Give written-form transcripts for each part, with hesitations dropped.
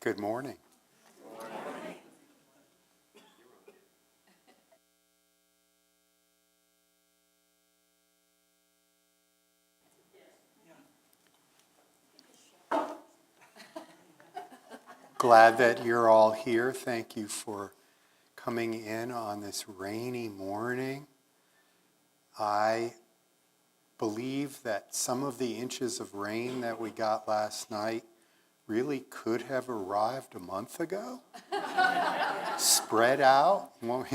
Good morning. Glad that you're all here. Thank you for coming in on this rainy morning. I believe that some of the inches of rain that we got last night really could have arrived a month ago. Spread out, well,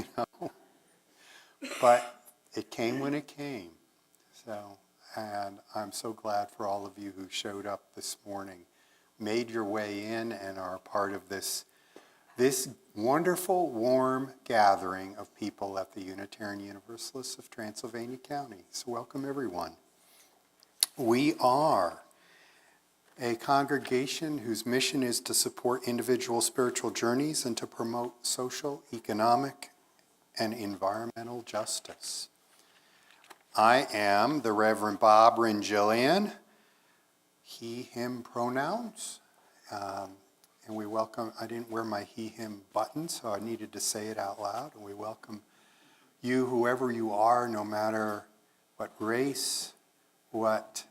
but it came when it came. And I'm so glad for all of you who showed up this morning, made your way in, and are part of this wonderful, warm gathering of people at the Unitarian Universalists of Transylvania County. So welcome, everyone. We are a congregation whose mission is to support individual spiritual journeys and to promote social, economic, and environmental justice. I am the Reverend Bob Renjilian, he, him pronouns. And we welcome, I didn't wear my he, him button, so I needed to say it out loud. And we welcome you, whoever you are, no matter what race, what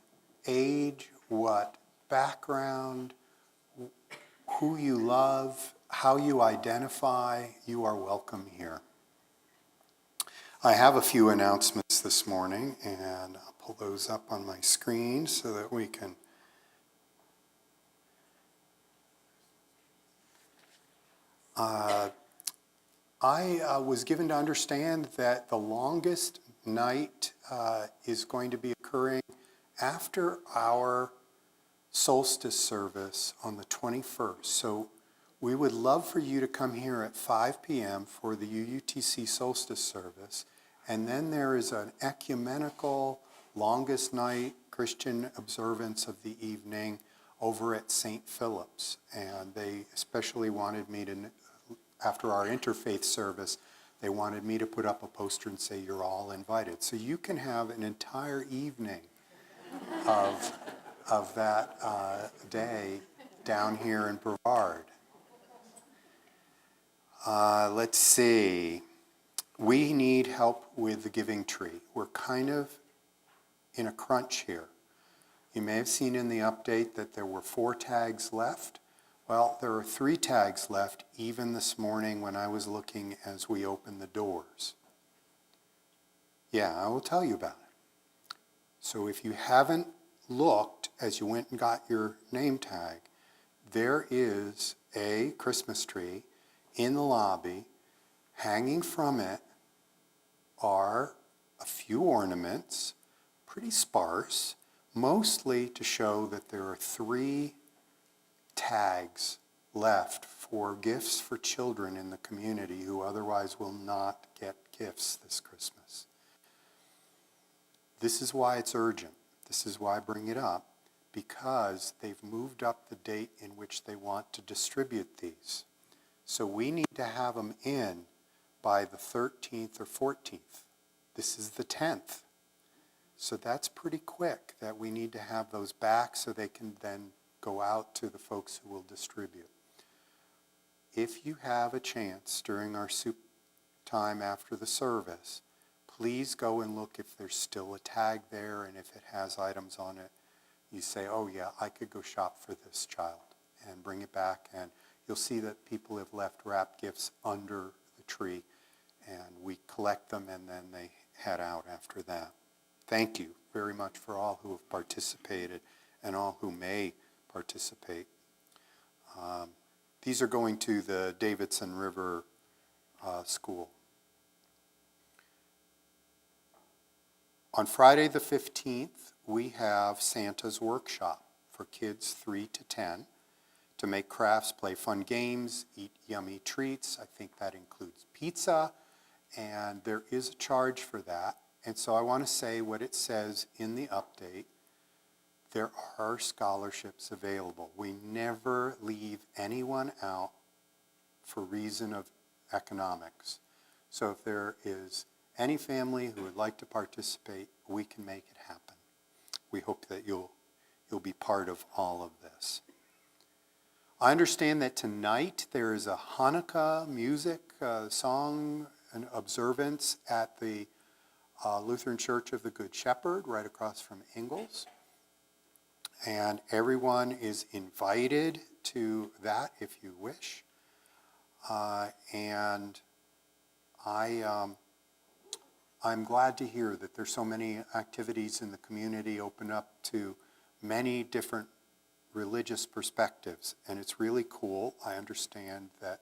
age, what background, who you love, how you identify, you are welcome here. I have a few announcements this morning, and I'll pull those up on my screen so that we can I was given to understand that the longest night is going to be occurring after our solstice service on the 21st. So we would love for you to come here at 5 p.m. for the UUTC solstice service. And then there is an ecumenical longest night Christian observance of the evening over at St. Philip's. And they especially wanted me to, after our interfaith service, they wanted me to put up a poster and say, you're all invited. So you can have an entire evening of that day down here in Brevard. Let's see. We need help with the giving tree. We're kind of in a crunch here. You may have seen in the update that there were 4 tags left. Well, there are 3 tags left even this morning when I was looking as we opened the doors. Yeah, I will tell you about it. So if you haven't looked as you went and got your name tag, there is a Christmas tree in the lobby. Hanging from it are a few ornaments, pretty sparse, mostly to show that there are 3 tags left for gifts for children in the community who otherwise will not get gifts this Christmas. This is why it's urgent. This is why I bring it up, because they've moved up the date in which they want to distribute these. So we need to have them in by the 13th or 14th. This is the 10th. So that's pretty quick that we need to have those back so they can then go out to the folks who will distribute. If you have a chance during our soup time after the service, please go and look if there's still a tag there, and if it has items on it, you say, oh yeah, I could go shop for this child, and bring it back, and you'll see that people have left wrapped gifts under the tree, and we collect them and then they head out after that. Thank you very much for all who have participated and all who may participate. These are going to the Davidson River School. On Friday the 15th, we have Santa's workshop for kids 3 to 10 to make crafts, play fun games, eat yummy treats. I think that includes pizza, and there is a charge for that. And so I want to say what it says in the update. There are scholarships available. We never leave anyone out for reason of economics. So if there is any family who would like to participate, we can make it happen. We hope that you'll be part of all of this. I understand that tonight there is a Hanukkah music song and observance at the Lutheran Church of the Good Shepherd right across from Ingalls. And everyone is invited to that if you wish. And I'm glad to hear that there's so many activities in the community open up to many different religious perspectives, and it's really cool. I understand that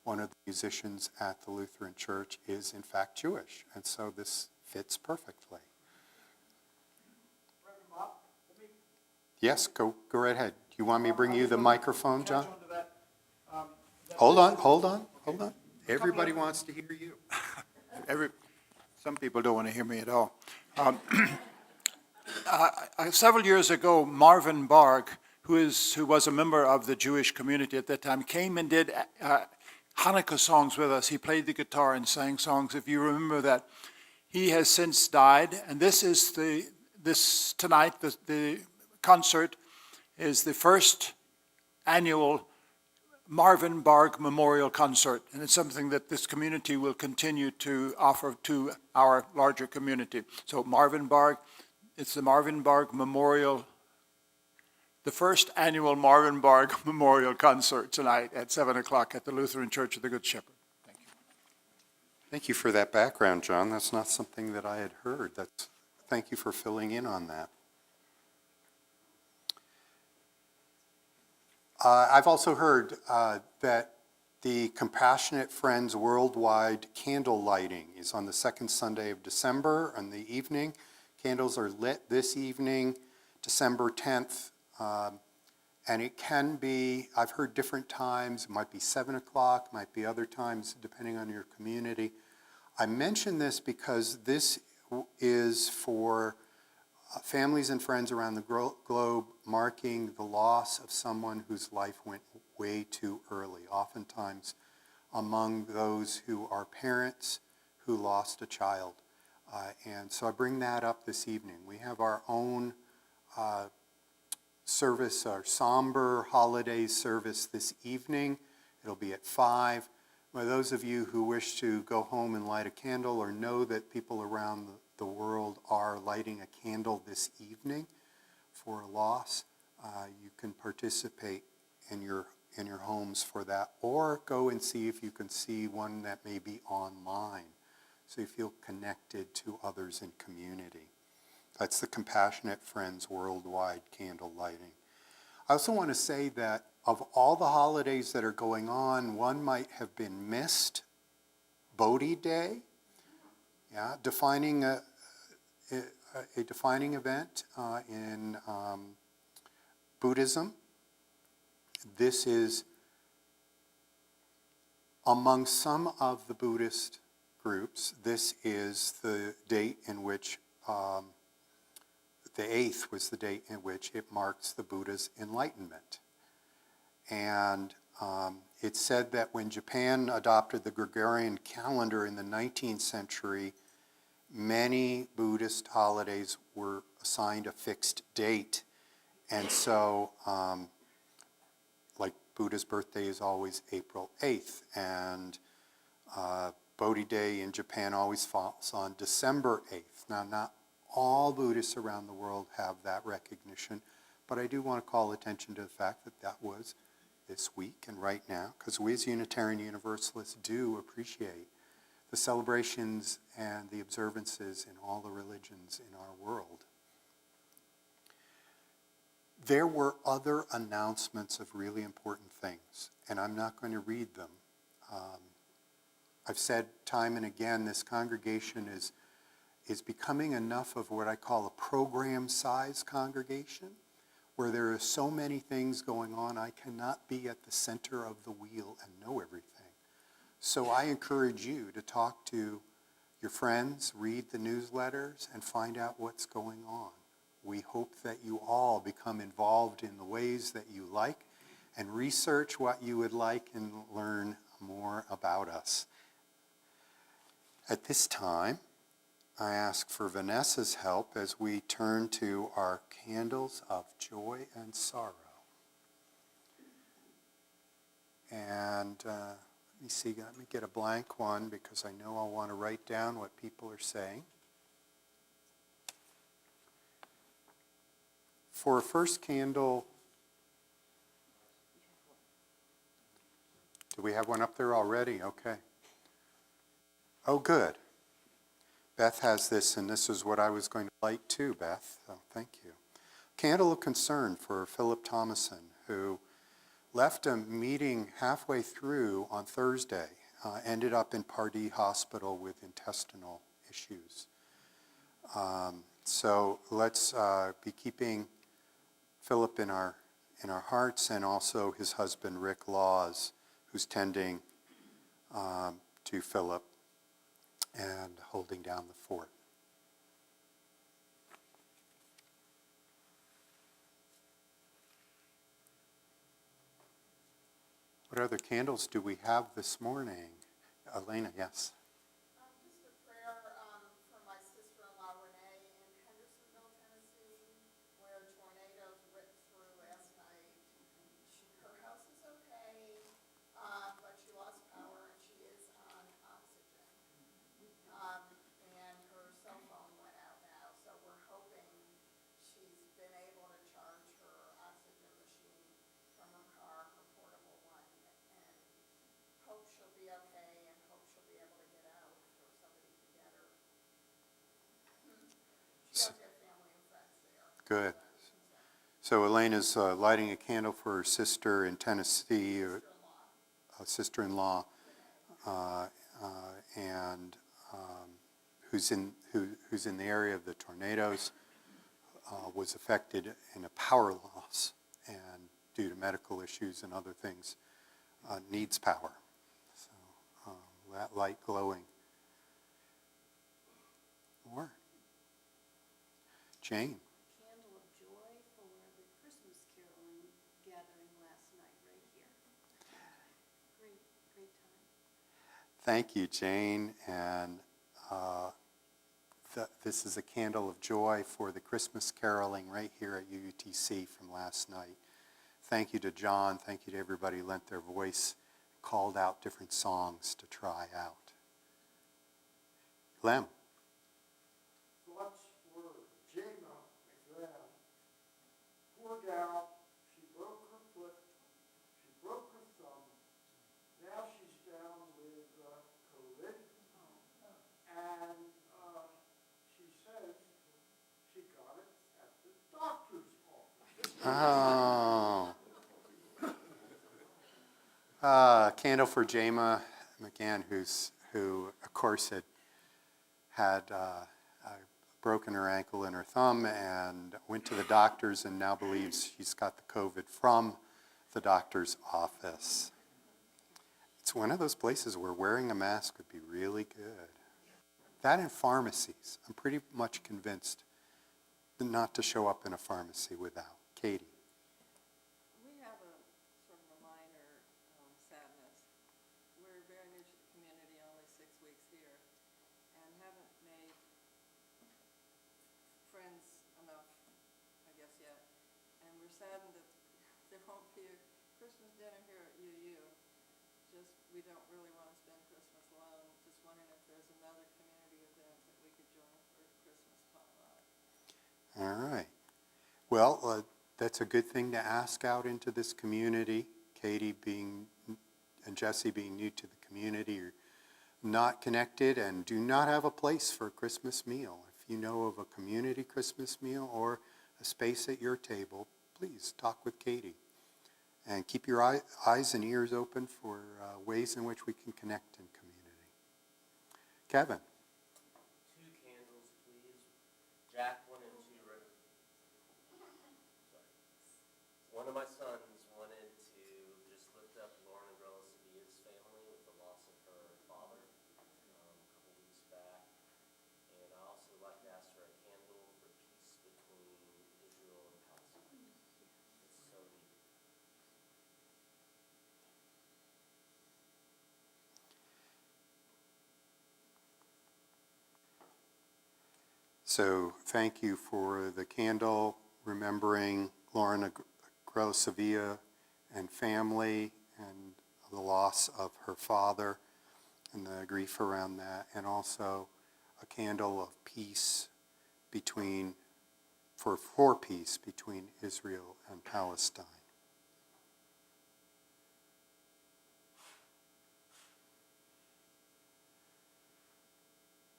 one of the musicians at the Lutheran Church is in fact Jewish, and so this fits perfectly. Yes, go right ahead. Do you want me to bring you the microphone, John? Hold on. Everybody wants to hear you. Some people don't want to hear me at all. Several years ago, Marvin Barg, who was a member of the Jewish community at that time, came and did Hanukkah songs with us. He played the guitar and sang songs, if you remember that. He has since died, and tonight, the concert is the first annual Marvin Barg Memorial Concert, and it's something that this community will continue to offer to our larger community. So Marvin Barg, it's the Marvin Barg Memorial, the first annual Marvin Barg Memorial Concert tonight at 7 o'clock at the Lutheran Church of the Good Shepherd. Thank you. Thank you for that background, John. That's not something that I had heard. Thank you for filling in on that. I've also heard that the Compassionate Friends Worldwide candle lighting is on the second Sunday of December in the evening. Candles are lit this evening, December 10th, and it can be, I've heard different times, it might be 7 o'clock, might be other times depending on your community. I mention this because this is for families and friends around the globe marking the loss of someone whose life went way too early, oftentimes among those who are parents who lost a child. And so I bring that up this evening. We have our own service, our somber holiday service this evening. It'll be at 5. For those of you who wish to go home and light a candle or know that people around the world are lighting a candle this evening for a loss, you can participate in your homes for that, or go and see if you can see one that may be online, so you feel connected to others in community. That's the Compassionate Friends Worldwide candle lighting. I also want to say that of all the holidays that are going on, one might have been missed, Bodhi Day. Yeah, defining a defining event in Buddhism. This is among some of the Buddhist groups. This is the date in which the 8th was the date in which it marks the Buddha's enlightenment. And it's said that when Japan adopted the Gregorian calendar in the 19th century, many Buddhist holidays were assigned a fixed date. And so, like Buddha's birthday is always April 8th, and Bodhi Day in Japan always falls on December 8th. Now, not all Buddhists around the world have that recognition, but I do want to call attention to the fact that that was this week and right now, because we as Unitarian Universalists do appreciate the celebrations and the observances in all the religions in our world. There were other announcements of really important things, and I'm not going to read them. I've said time and again, this congregation is becoming enough of what I call a program-size congregation, where there are so many things going on, I cannot be at the center of the wheel and know everything. So I encourage you to talk to your friends, read the newsletters, and find out what's going on. We hope that you all become involved in the ways that you like and research what you would like and learn more about us. At this time, I ask for Vanessa's help as we turn to our candles of joy and sorrow. And let me see, let me get a blank one because I know I'll want to write down what people are saying. For a first candle, do we have one up there already? Okay. Oh, good. Beth has this, and this is what I was going to light too, Beth. So thank you. Candle of concern for Philip Thomason, who left a meeting halfway through on Thursday, ended up in Pardee Hospital with intestinal issues. So let's be keeping Philip in our hearts, and also his husband Rick Laws, who's tending to Philip and holding down the fort. What other candles do we have this morning? Elena, yes. Just a prayer for my sister-in-law Renee in Hendersonville, Tennessee, where tornadoes ripped through last night. Her house is okay, but she lost power and she is on oxygen. And her cell phone went out now, so we're hoping she's been able to charge her oxygen machine from her car, her portable one, and hope she'll be okay and hope she'll be able to get out or somebody can get her. She does have family and friends there. Good. So Elena's lighting a candle for her sister in Tennessee, sister-in-law, and who's in the area of the tornadoes, was affected in a power loss, and due to medical issues and other things, needs power. So that light glowing. More. Jane. Candle of joy for the Christmas caroling gathering last night right here. Great time. Thank you, Jane. And this is a candle of joy for the Christmas caroling right here at UUTC from last night. Thank you to John. Thank you to everybody who lent their voice, called out different songs to try out. Lem. Thoughts for Jama McGrath. Poor gal, she broke her foot, she broke her thumb. Now she's down with COVID. And she says she got it at the doctor's office. Oh. Candle for Jama McGann, who of course had broken her ankle and her thumb and went to the doctors and now believes she's got the COVID from the doctor's office. It's one of those places where wearing a mask would be really good. That and pharmacies. I'm pretty much convinced not to show up in a pharmacy without. Katie. We have a sort of a minor sadness. We're very new to the community, only 6 weeks here, and haven't made friends enough, I guess, yet. And we're saddened that there won't be a Christmas dinner here at UU. Just, we don't really want to spend Christmas alone. Just wondering if there's another community event that we could join for Christmas potluck. All right. Well, that's a good thing to ask out into this community. Katie and Jesse being new to the community are not connected and do not have a place for a Christmas meal. If you know of a community Christmas meal or a space at your table, please talk with Katie. And keep your eyes and ears open for ways in which we can connect in community. Kevin. 2 candles, please. Jack, 1 and 2. Sorry. One of my sons wanted to just lift up Lauren and Rella Sevilla's family with the loss of her father a couple weeks back. And I also like to ask for a candle for peace between Israel and Palestine. It's so needed. So thank you for the candle, remembering Lauren Agrella Sevilla and family, and loss of her father and the grief around that, and also a candle of peace for peace between Israel and Palestine.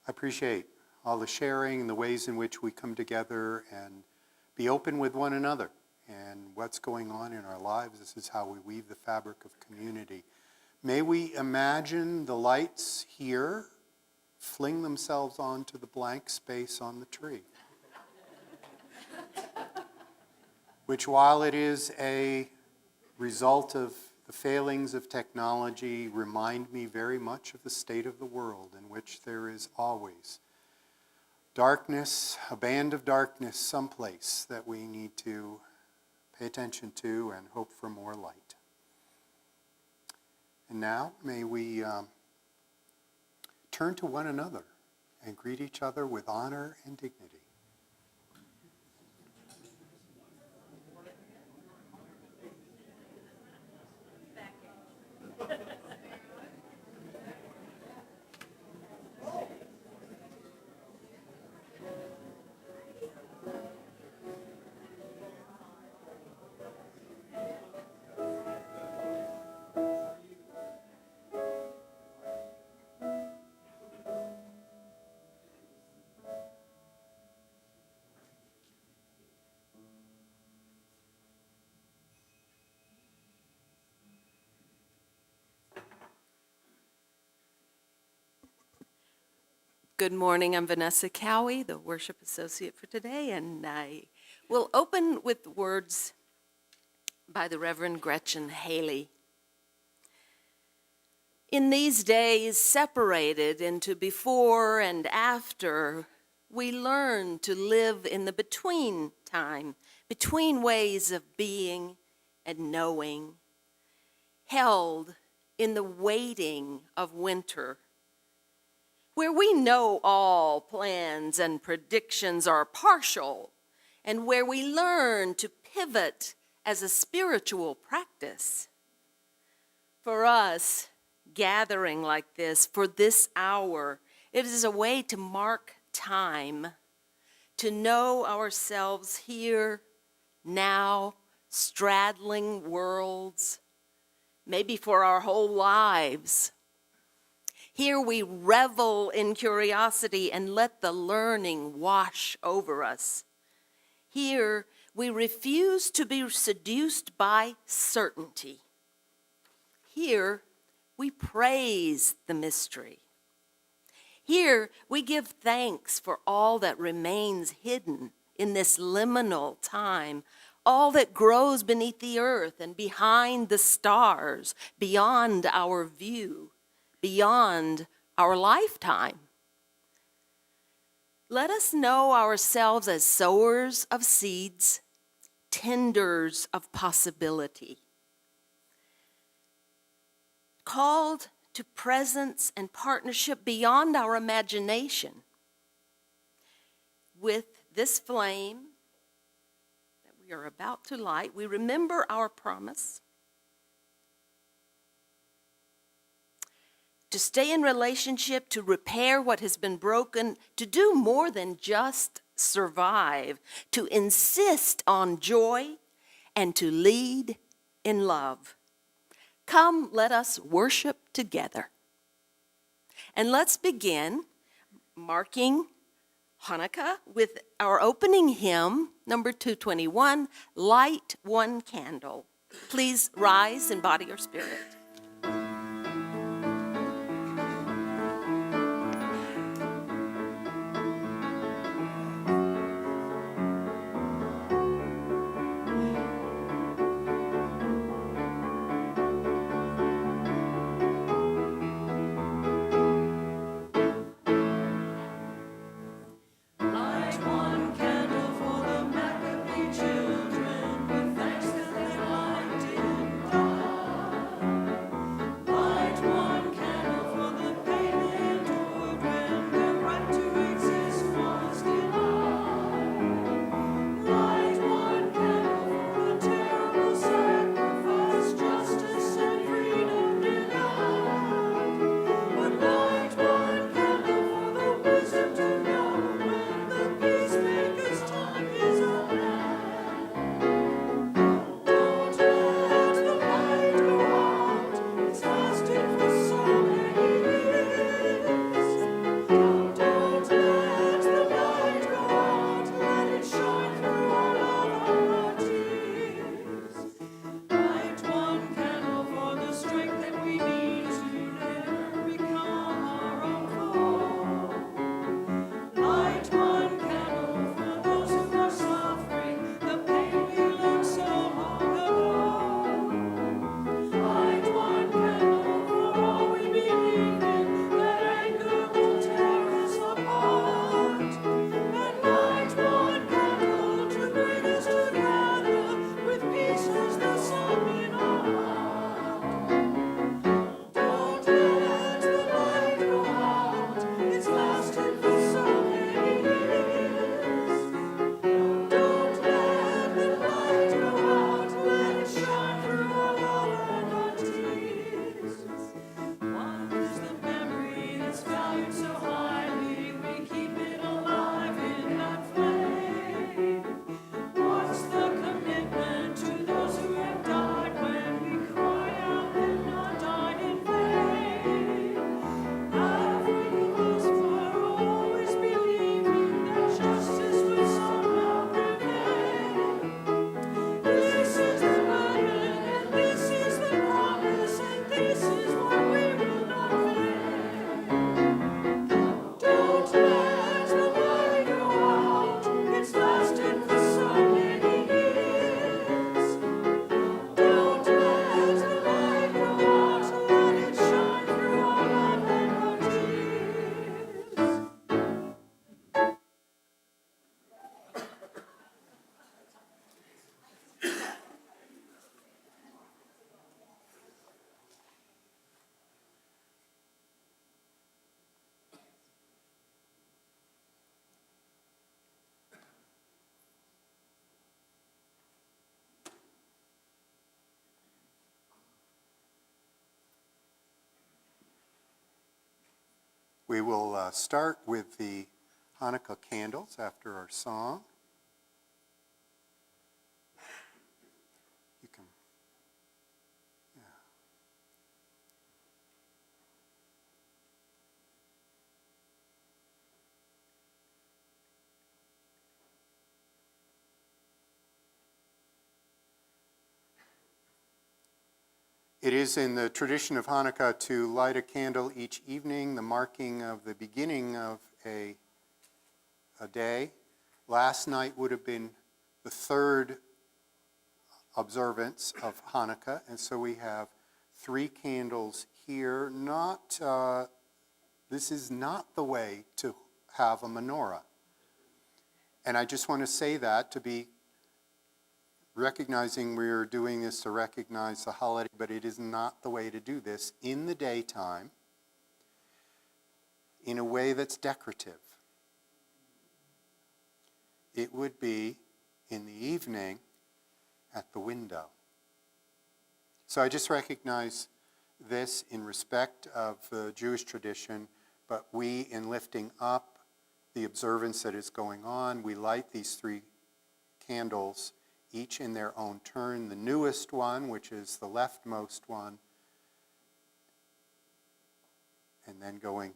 I appreciate all the sharing and the ways in which we come together and be open with one another and what's going on in our lives. This is how we weave the fabric of community. May we imagine the lights here fling themselves onto the blank space on the tree, which, while it is a result of the failings of technology, remind me very much of the state of the world in which there is always darkness, a band of darkness someplace that we need to pay attention to and hope for more light. And now may we turn to one another and greet each other with honor and dignity. Good morning, I'm Vanessa Cowie, the worship associate for today, and I will open with words by the Reverend Gretchen Haley. In these days, separated into before and after, we learn to live in the between time, between ways of being and knowing, held in the waiting of winter, where we know all plans and predictions are partial, and where we learn to pivot as a spiritual practice. For us, gathering like this, for this hour, it is a way to mark time, to know ourselves here, now, straddling worlds, maybe for our whole lives. Here we revel in curiosity and let the learning wash over us. Here we refuse to be seduced by certainty. Here we praise the mystery. Here we give thanks for all that remains hidden in this liminal time, all that grows beneath the earth and behind the stars, beyond our view, beyond our lifetime. Let us know ourselves as sowers of seeds, tenders of possibility, called to presence and partnership beyond our imagination. With this flame that we are about to light, we remember our promise to stay in relationship, to repair what has been broken, to do more than just survive, to insist on joy, and to lead in love. Come, let us worship together. And let's begin marking Hanukkah with our opening hymn, number 221, Light One Candle. Please rise in body or spirit. We will start with the Hanukkah candles after our song. You can, yeah. It is in the tradition of Hanukkah to light a candle each evening, the marking of the beginning of a day. Last night would have been the third observance of Hanukkah, and so we have 3 candles here. This is not the way to have a menorah. And I just want to say that to be recognizing we're doing this to recognize the holiday, but it is not the way to do this in the daytime in a way that's decorative. It would be in the evening at the window. So I just recognize this in respect of the Jewish tradition, but we, in lifting up the observance that is going on, we light these 3 candles each in their own turn. The newest one, which is the leftmost one, and then going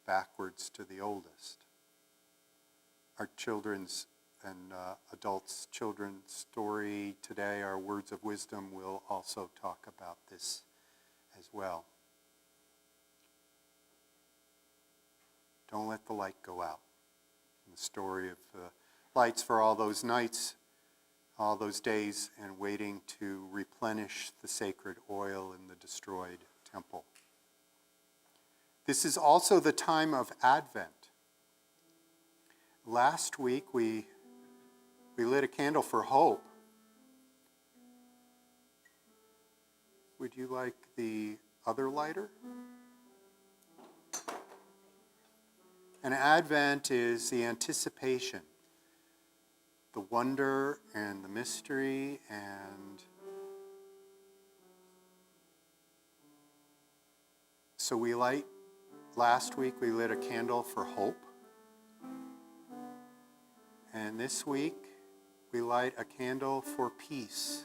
backwards to the oldest. Our children's and adults' children's story today, our Words of Wisdom, will also talk about this as well. Don't let the light go out. And the story of the lights for all those nights, all those days, and waiting to replenish the sacred oil in the destroyed temple. This is also the time of Advent. Last week we lit a candle for hope. Would you like the other lighter? And Advent is the anticipation, the wonder and the mystery, and so last week we lit a candle for hope, and this week we light a candle for peace,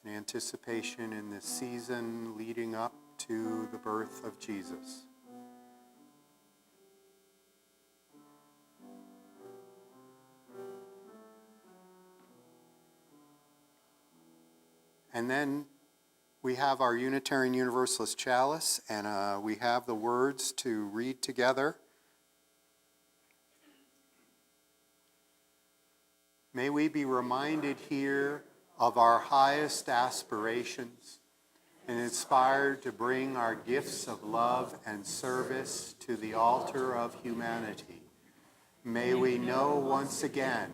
in anticipation in this season leading up to the birth of Jesus. And then we have our Unitarian Universalist chalice, and we have the words to read together. May we be reminded here of our highest aspirations and inspired to bring our gifts of love and service to the altar of humanity. May we know once again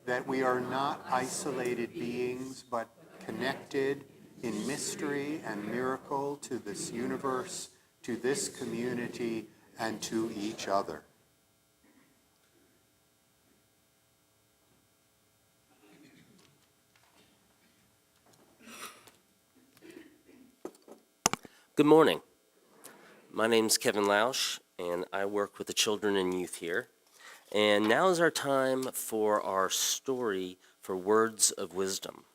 that we are not isolated beings, but connected in mystery and miracle to this universe, to this community, and to each other. Good morning. My name's Kevin Lausch, and I work with the children and youth here. And now is our time for our story for Words of Wisdom.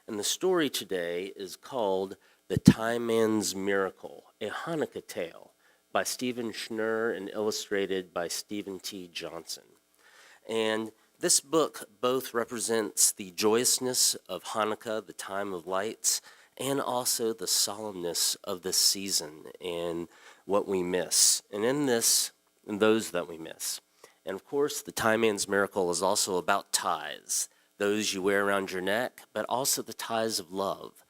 And the story today is called The Time Man's Miracle, a Hanukkah tale by Stephen Schnurr and illustrated by Stephen T. Johnson. And this book both represents the joyousness of Hanukkah, the time of lights, and also the solemnness of this season and what we miss. And in this, and those that we miss. And of course, the Time Man's Miracle is also about ties, those you wear around your neck, but also the ties of love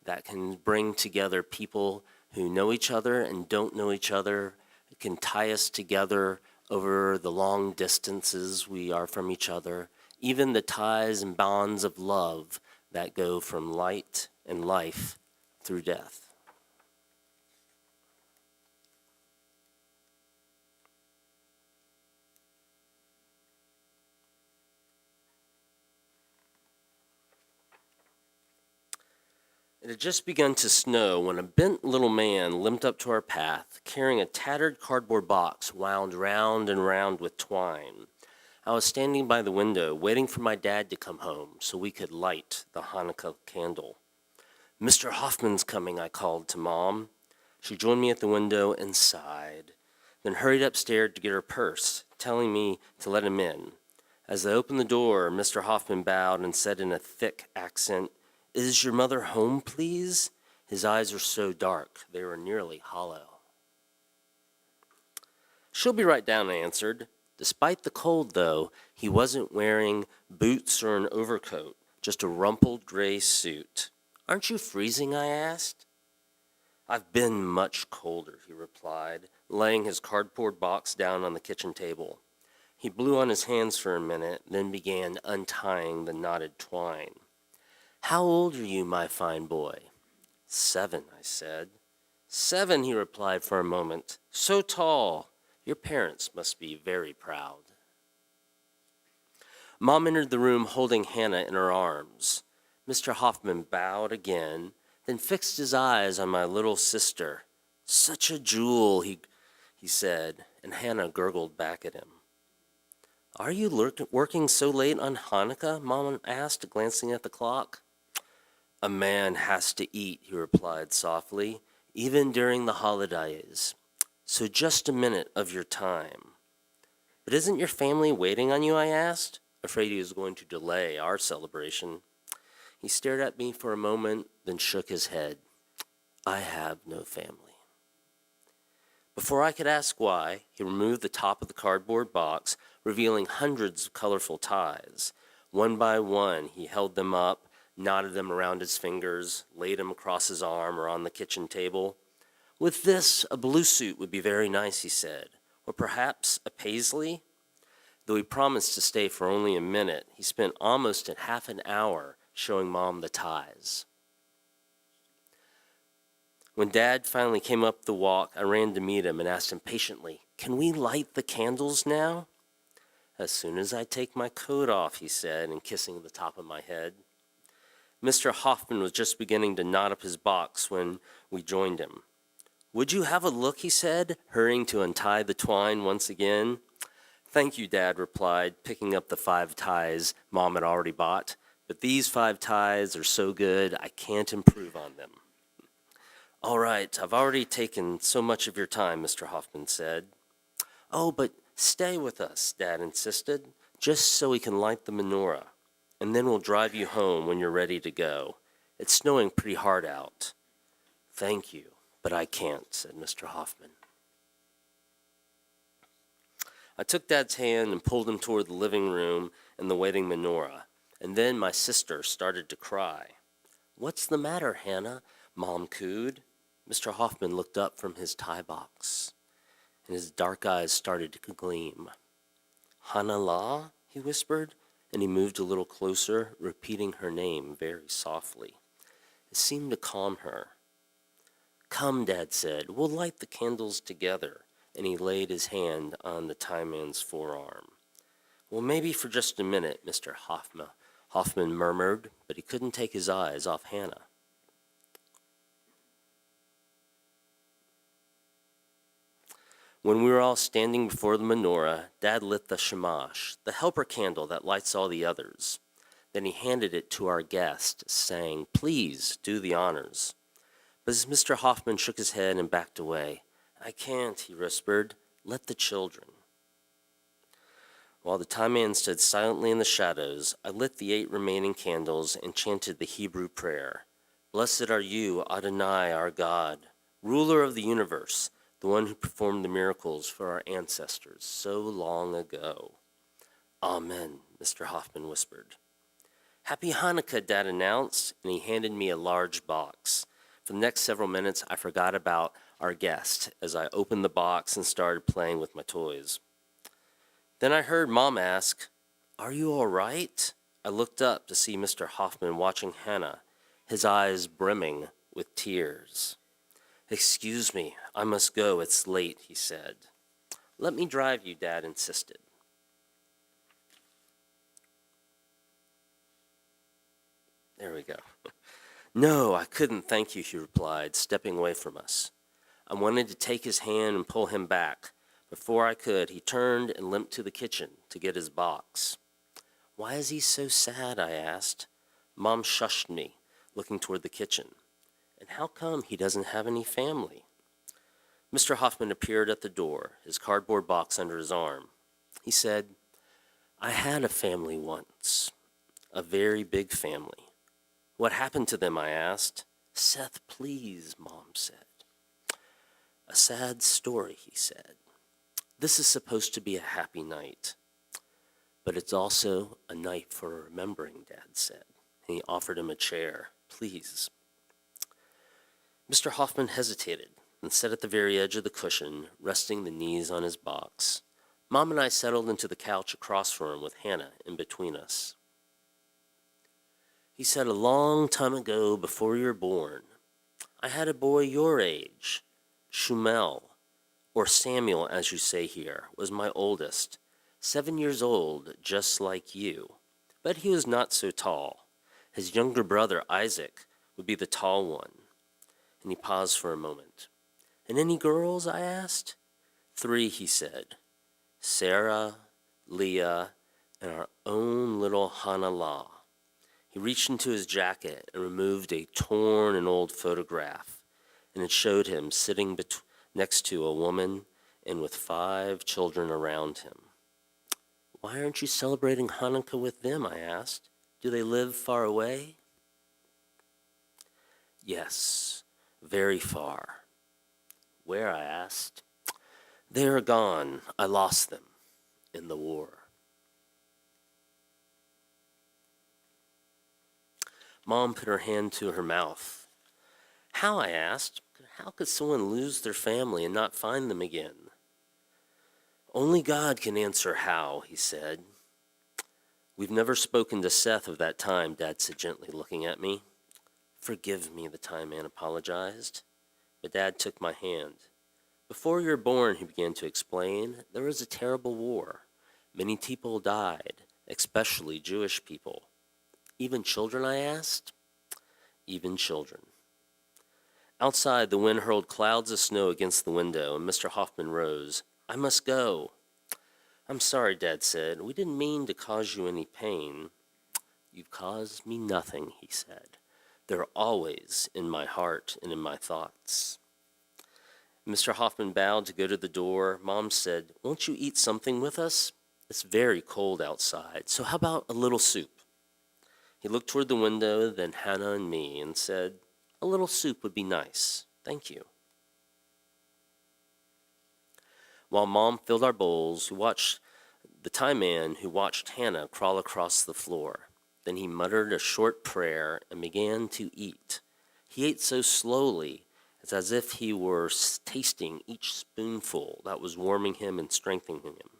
that can bring together people who know each other and don't know each other. It can tie us together over the long distances we are from each other, even the ties and bonds of love that go from light and life through death. It had just begun to snow when a bent little man limped up to our path, carrying a tattered cardboard box wound round and round with twine. I was standing by the window, waiting for my dad to come home so we could light the Hanukkah candle. "Mr. Hoffman's coming," I called to Mom. She joined me at the window and sighed, then hurried upstairs to get her purse, telling me to let him in. As I opened the door, Mr. Hoffman bowed and said in a thick accent, "Is your mother home, please?" His eyes were so dark, they were nearly hollow. "She'll be right down," I answered. Despite the cold, though, he wasn't wearing boots or an overcoat, just a rumpled gray suit. "Aren't you freezing?" I asked. "I've been much colder," he replied, laying his cardboard box down on the kitchen table. He blew on his hands for a minute, then began untying the knotted twine. "How old are you, my fine boy?" "7, I said. "7, he replied for a moment. "So tall. Your parents must be very proud." Mom entered the room holding Hannah in her arms. Mr. Hoffman bowed again, then fixed his eyes on my little sister. "Such a jewel," he said, and Hannah gurgled back at him. "Are you working so late on Hanukkah?" Mom asked, glancing at the clock. "A man has to eat," he replied softly, "even during the holidays. So just a minute of your time." "But isn't your family waiting on you?" I asked, afraid he was going to delay our celebration. He stared at me for a moment, then shook his head. "I have no family." Before I could ask why, he removed the top of the cardboard box, revealing hundreds of colorful ties. One by one, he held them up, knotted them around his fingers, laid them across his arm or on the kitchen table. "With this, a blue suit would be very nice," he said, "or perhaps a paisley." Though he promised to stay for only a minute, he spent almost half an hour showing Mom the ties. When Dad finally came up the walk, I ran to meet him and asked him patiently, "Can we light the candles now?" "As soon as I take my coat off," he said, and kissing the top of my head. Mr. Hoffman was just beginning to knot up his box when we joined him. "Would you have a look?" he said, hurrying to untie the twine once again. "Thank you," Dad replied, picking up the 5 ties Mom had already bought. "But these 5 ties are so good, I can't improve on them." "All right, I've already taken so much of your time," Mr. Hoffman said. "Oh, but stay with us," Dad insisted, "just so we can light the menorah. And then we'll drive you home when you're ready to go. It's snowing pretty hard out." "Thank you, but I can't," said Mr. Hoffman. I took Dad's hand and pulled him toward the living room and the waiting menorah, and then my sister started to cry. "What's the matter, Hannah?" Mom cooed. Mr. Hoffman looked up from his tie box, and his dark eyes started to gleam. "Hanukkah," he whispered, and he moved a little closer, repeating her name very softly. It seemed to calm her. "Come," Dad said, "we'll light the candles together," and he laid his hand on the tie man's forearm. "Well, maybe for just a minute," Mr. Hoffman murmured, but he couldn't take his eyes off Hannah. When we were all standing before the menorah, Dad lit the shamash, the helper candle that lights all the others. Then he handed it to our guest, saying, "Please do the honors." But as Mr. Hoffman shook his head and backed away, "I can't," he whispered. "Let the children." While the tie man stood silently in the shadows, I lit the 8 remaining candles and chanted the Hebrew prayer. "Blessed are you, Adonai, our God, ruler of the universe, the one who performed the miracles for our ancestors so long ago." "Amen," Mr. Hoffman whispered. "Happy Hanukkah," Dad announced, and he handed me a large box. For the next several minutes, I forgot about our guest as I opened the box and started playing with my toys. Then I heard Mom ask, "Are you all right?" I looked up to see Mr. Hoffman watching Hannah, his eyes brimming with tears. "Excuse me, I must go, it's late," he said. "Let me drive you," Dad insisted. There we go. No, I couldn't, thank you, he replied, stepping away from us. I wanted to take his hand and pull him back. Before I could, he turned and limped to the kitchen to get his box. Why is he so sad? I asked. Mom shushed me, looking toward the kitchen. And how come he doesn't have any family? Mr. Hoffman appeared at the door, his cardboard box under his arm. He said, I had a family once, a very big family. What happened to them? I asked. Seth, please, Mom said. A sad story, he said. This is supposed to be a happy night, but it's also a night for remembering, Dad said. And he offered him a chair. Please. Mr. Hoffman hesitated and sat at the very edge of the cushion, resting the knees on his box. Mom and I settled into the couch across from him with Hannah in between us. He said, a long time ago, before you were born, I had a boy your age. Shumel, or Samuel, as you say here, was my oldest, 7 years old, just like you. But he was not so tall. His younger brother, Isaac, would be the tall one. And he paused for a moment. And any girls? I asked. 3, he said. Sarah, Leah, and our own little Hannah. He reached into his jacket and removed a torn and old photograph, and it showed him sitting next to a woman and with 5 children around him. Why aren't you celebrating Hanukkah with them? I asked. Do they live far away? Yes, very far. Where? I asked. They are gone. I lost them in the war. Mom put her hand to her mouth. How? I asked. How could someone lose their family and not find them again? Only God can answer how, he said. We've never spoken to Seth of that time, Dad said gently, looking at me. Forgive me, the time man apologized. But Dad took my hand. Before you were born, he began to explain, there was a terrible war. Many people died, especially Jewish people. Even children, I asked? Even children. Outside, the wind hurled clouds of snow against the window, and Mr. Hoffman rose. I must go. I'm sorry, Dad said. We didn't mean to cause you any pain. You've caused me nothing, he said. They're always in my heart and in my thoughts. Mr. Hoffman bowed to go to the door. Mom said, won't you eat something with us? It's very cold outside, so how about a little soup? He looked toward the window, then Hannah and me, and said, a little soup would be nice. Thank you. While Mom filled our bowls, we watched the time man who watched Hannah crawl across the floor. Then he muttered a short prayer and began to eat. He ate so slowly, it's as if he were tasting each spoonful that was warming him and strengthening him.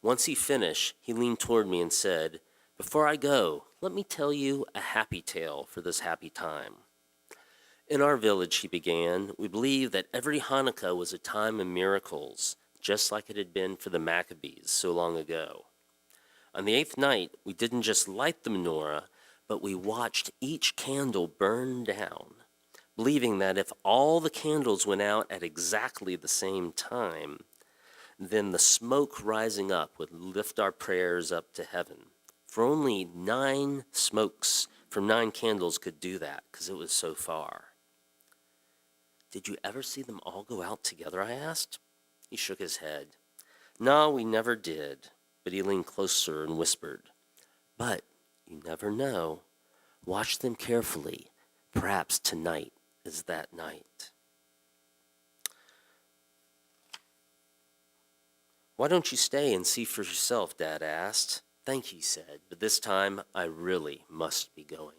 Once he finished, he leaned toward me and said, before I go, let me tell you a happy tale for this happy time. In our village, he began, we believe that every Hanukkah was a time of miracles, just like it had been for the Maccabees so long ago. On the 8th night, we didn't just light the menorah, but we watched each candle burn down, believing that if all the candles went out at exactly the same time, then the smoke rising up would lift our prayers up to heaven. For only 9 smokes from 9 candles could do that, because it was so far. Did you ever see them all go out together? I asked. He shook his head. No, we never did. But he leaned closer and whispered, but you never know. Watch them carefully. Perhaps tonight is that night. Why don't you stay and see for yourself, Dad asked. Thank you, he said, but this time I really must be going.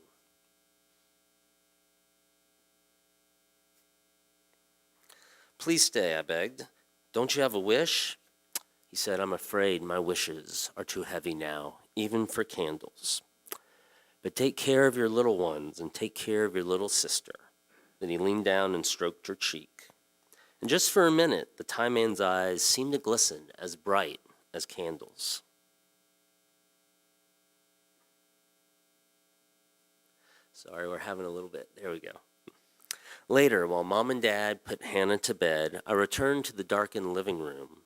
Please stay, I begged. Don't you have a wish? He said, I'm afraid my wishes are too heavy now, even for candles. But take care of your little ones and take care of your little sister. Then he leaned down and stroked her cheek. And just for a minute, the time man's eyes seemed to glisten as bright as candles. Sorry, we're having a little bit. There we go. Later, while Mom and Dad put Hannah to bed, I returned to the darkened living room.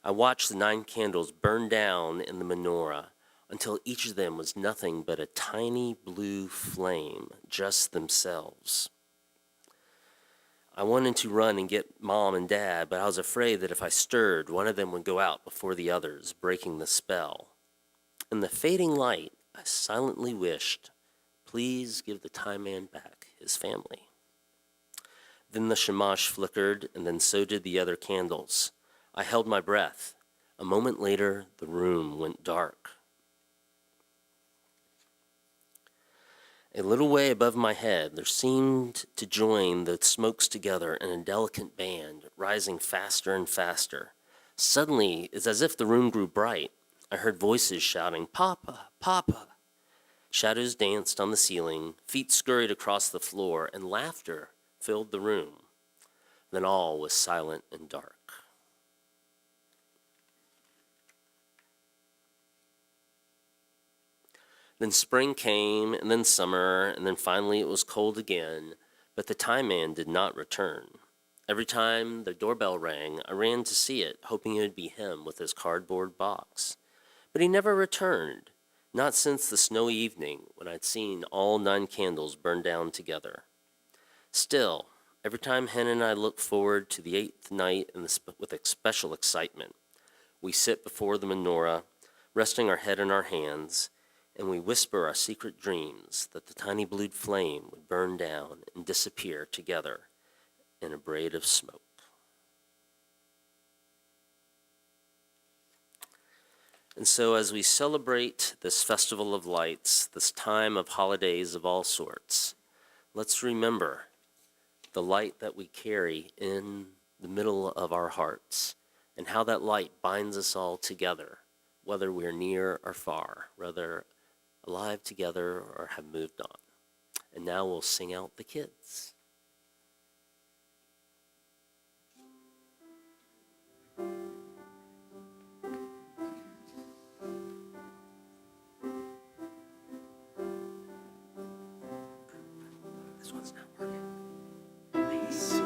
I watched the 9 candles burn down in the menorah until each of them was nothing but a tiny blue flame, just themselves. I wanted to run and get Mom and Dad, but I was afraid that if I stirred, one of them would go out before the others, breaking the spell. In the fading light, I silently wished, please give the Time Man back his family. Then the shamash flickered, and then so did the other candles. I held my breath. A moment later, the room went dark. A little way above my head, there seemed to join the smokes together in a delicate band, rising faster and faster. Suddenly, it's as if the room grew bright. I heard voices shouting, "Papa, Papa." Shadows danced on the ceiling, feet scurried across the floor, and laughter filled the room. Then all was silent and dark. Then spring came, and then summer, and then finally it was cold again, but the Time Man did not return. Every time the doorbell rang, I ran to see it, hoping it would be him with his cardboard box. But he never returned, not since the snowy evening when I'd seen all 9 candles burn down together. Still, every time Hen and I look forward to the 8th night with a special excitement. We sit before the menorah, resting our head in our hands, and we whisper our secret dreams that the tiny blue flame would burn down and disappear together in a braid of smoke. And so as we celebrate this festival of lights, this time of holidays of all sorts, let's remember the light that we carry in the middle of our hearts and how that light binds us all together, whether we're near or far, whether alive together or have moved on. And now we'll sing out the kids. This one's not working. Please.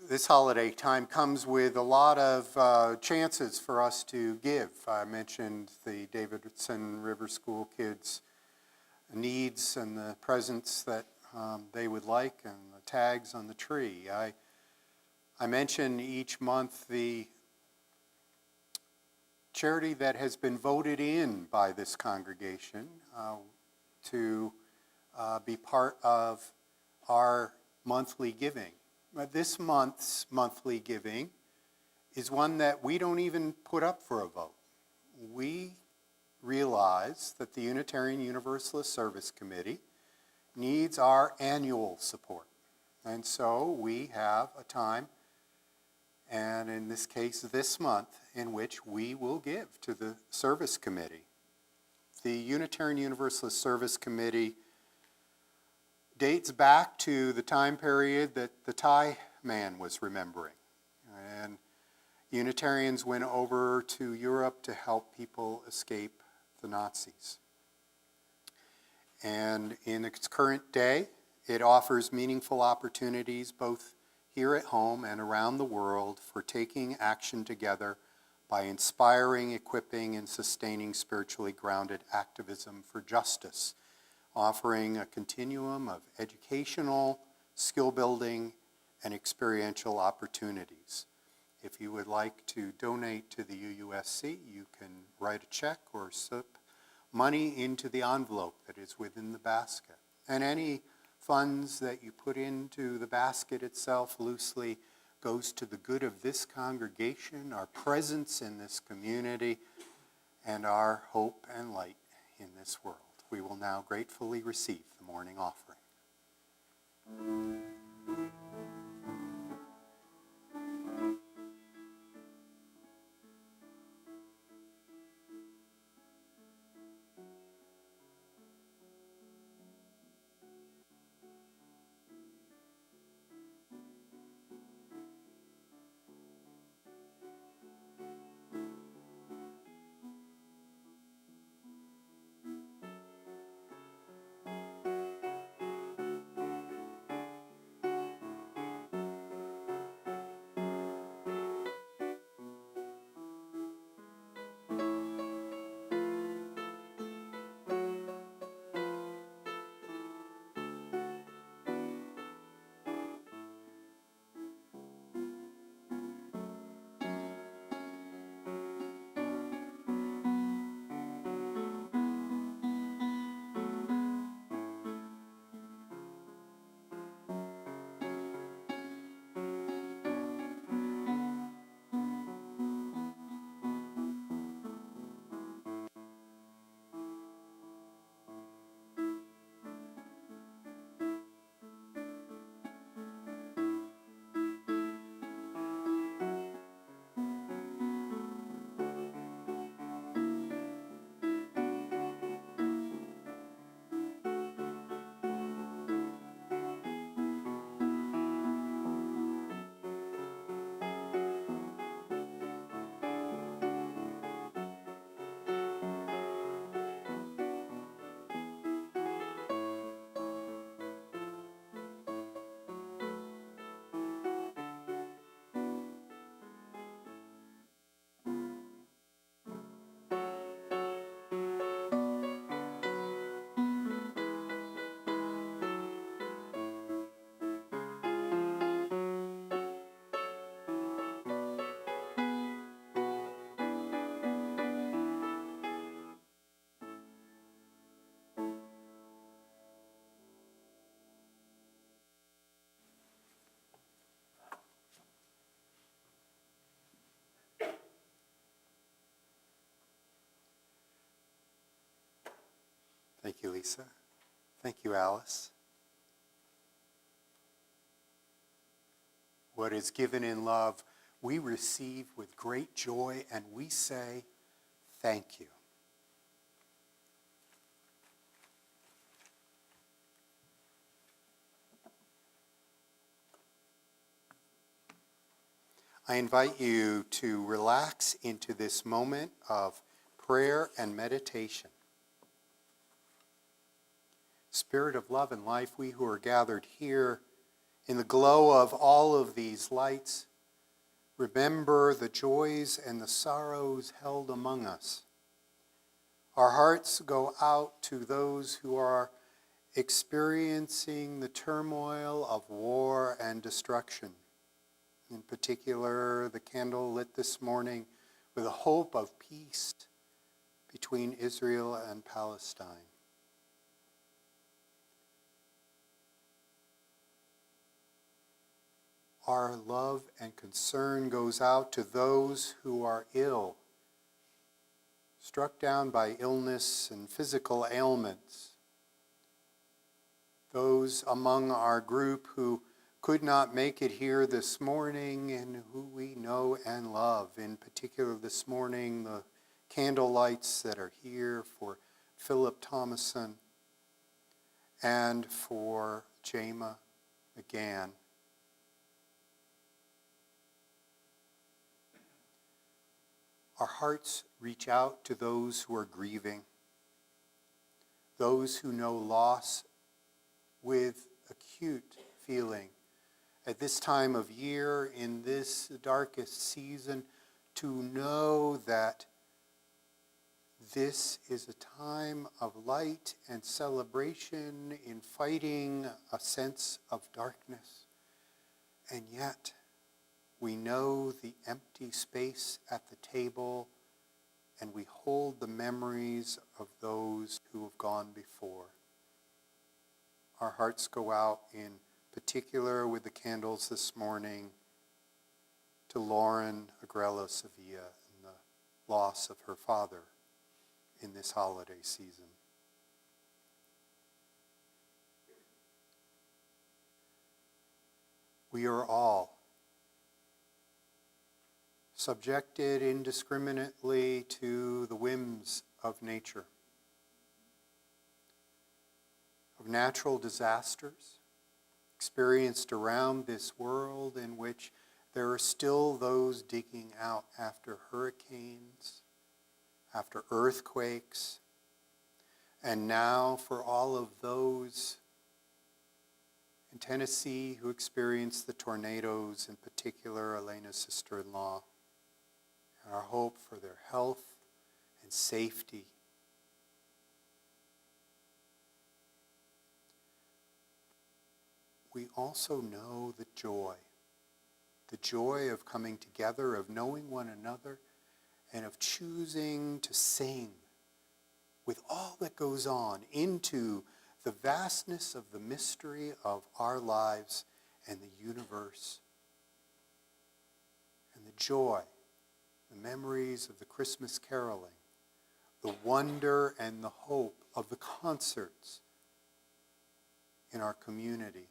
This holiday time comes with a lot of chances for us to give. I mentioned the Davidson River School kids' needs and the presents that they would like and the tags on the tree. I mention each month the charity that has been voted in by this congregation to be part of our monthly giving. This month's monthly giving is one that we don't even put up for a vote. We realize that the Unitarian Universalist Service Committee needs our annual support. And so we have a time, and in this case this month, in which we will give to the Service Committee. The Unitarian Universalist Service Committee dates back to the time period that the Thai man was remembering. And Unitarians went over to Europe to help people escape the Nazis. And in its current day, it offers meaningful opportunities both here at home and around the world for taking action together by inspiring, equipping, and sustaining spiritually grounded activism for justice, offering a continuum of educational, skill building, and experiential opportunities. If you would like to donate to the UUSC, you can write a check or slip money into the envelope that is within the basket. And any funds that you put into the basket itself loosely goes to the good of this congregation, our presence in this community, and our hope and light in this world. We will now gratefully receive the morning offering. Thank you, Lisa. Thank you, Alice. What is given in love, we receive with great joy, and we say, thank you. I invite you to relax into this moment of prayer and meditation. Spirit of love and life, we who are gathered here in the glow of all of these lights, remember the joys and the sorrows held among us. Our hearts go out to those who are experiencing the turmoil of war and destruction. In particular, the candle lit this morning with a hope of peace between Israel and Palestine. Our love and concern goes out to those who are ill, struck down by illness and physical ailments. Those among our group who could not make it here this morning and who we know and love. In particular this morning, the candle lights that are here for Philip Thomason and for Jama McGann. Our hearts reach out to those who are grieving, those who know loss with acute feeling. At this time of year, in this darkest season, to know that this is a time of light and celebration in fighting a sense of darkness. And yet, we know the empty space at the table, and we hold the memories of those who have gone before. Our hearts go out in particular with the candles this morning to Lauren Agrello Sevilla and the loss of her father in this holiday season. We are all subjected indiscriminately to the whims of nature, of natural disasters experienced around this world in which there are still those digging out after hurricanes, after earthquakes, and now for all of those in Tennessee who experienced the tornadoes, in particular Elena's sister-in-law, and our hope for their health and safety. We also know the joy of coming together, of knowing one another, and of choosing to sing with all that goes on into the vastness of the mystery of our lives and the universe. And the joy, the memories of the Christmas caroling, the wonder and the hope of the concerts in our community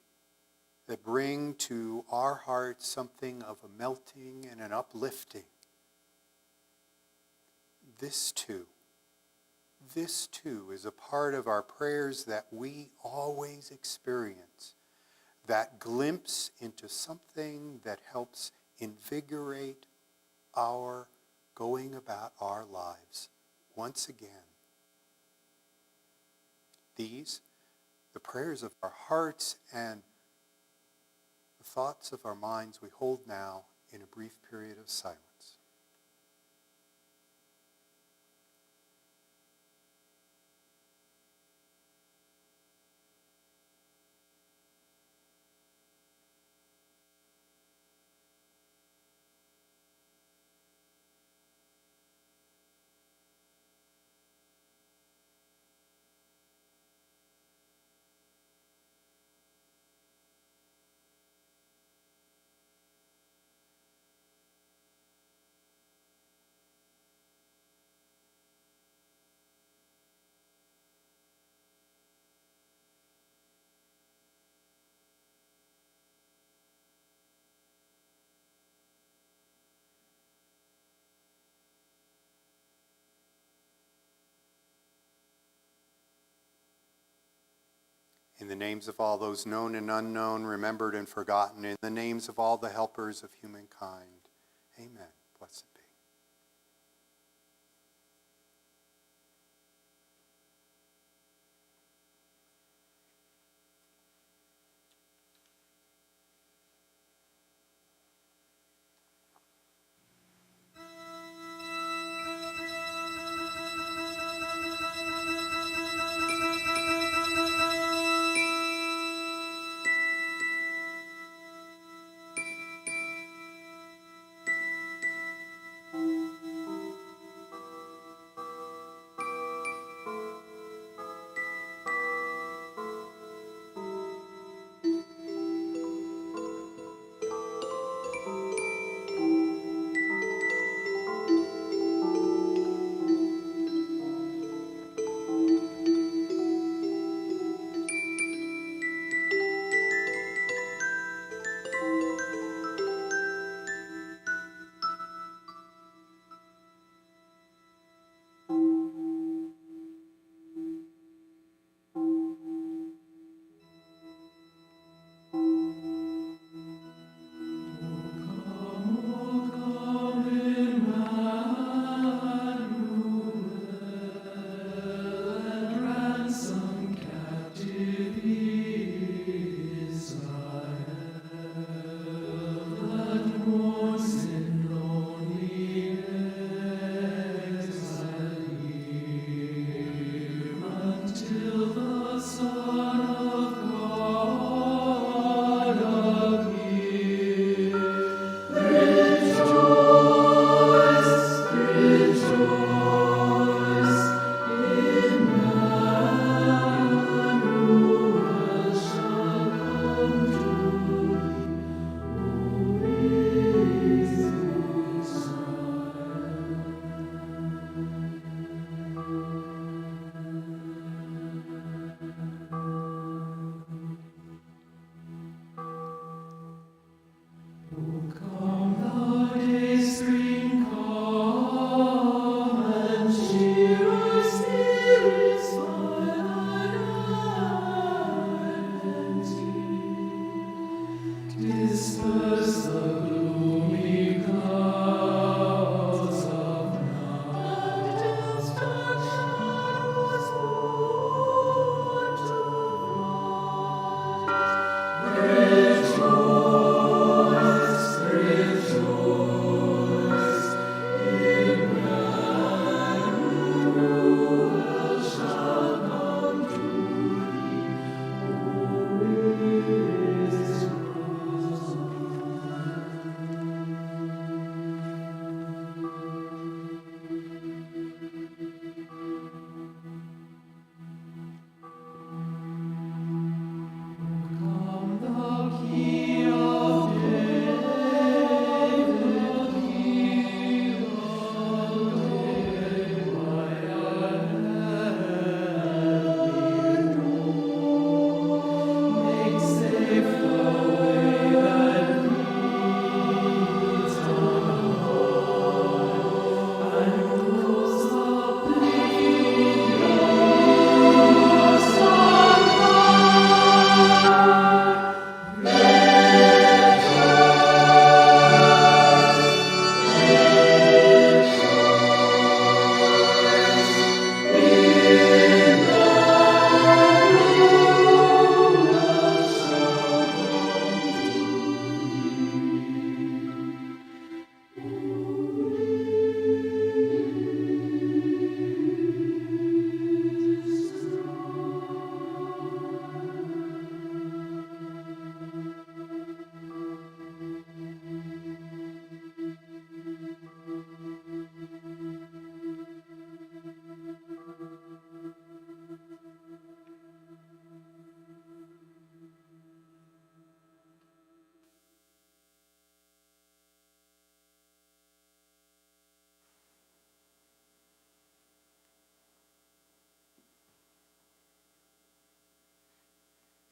that bring to our hearts something of a melting and an uplifting. This too is a part of our prayers that we always experience, that glimpse into something that helps invigorate our going about our lives once again. These, the prayers of our hearts and the thoughts of our minds, we hold now in a brief period of silence. In the names of all those known and unknown, remembered and forgotten, in the names of all the helpers of humankind. Amen. Blessed be.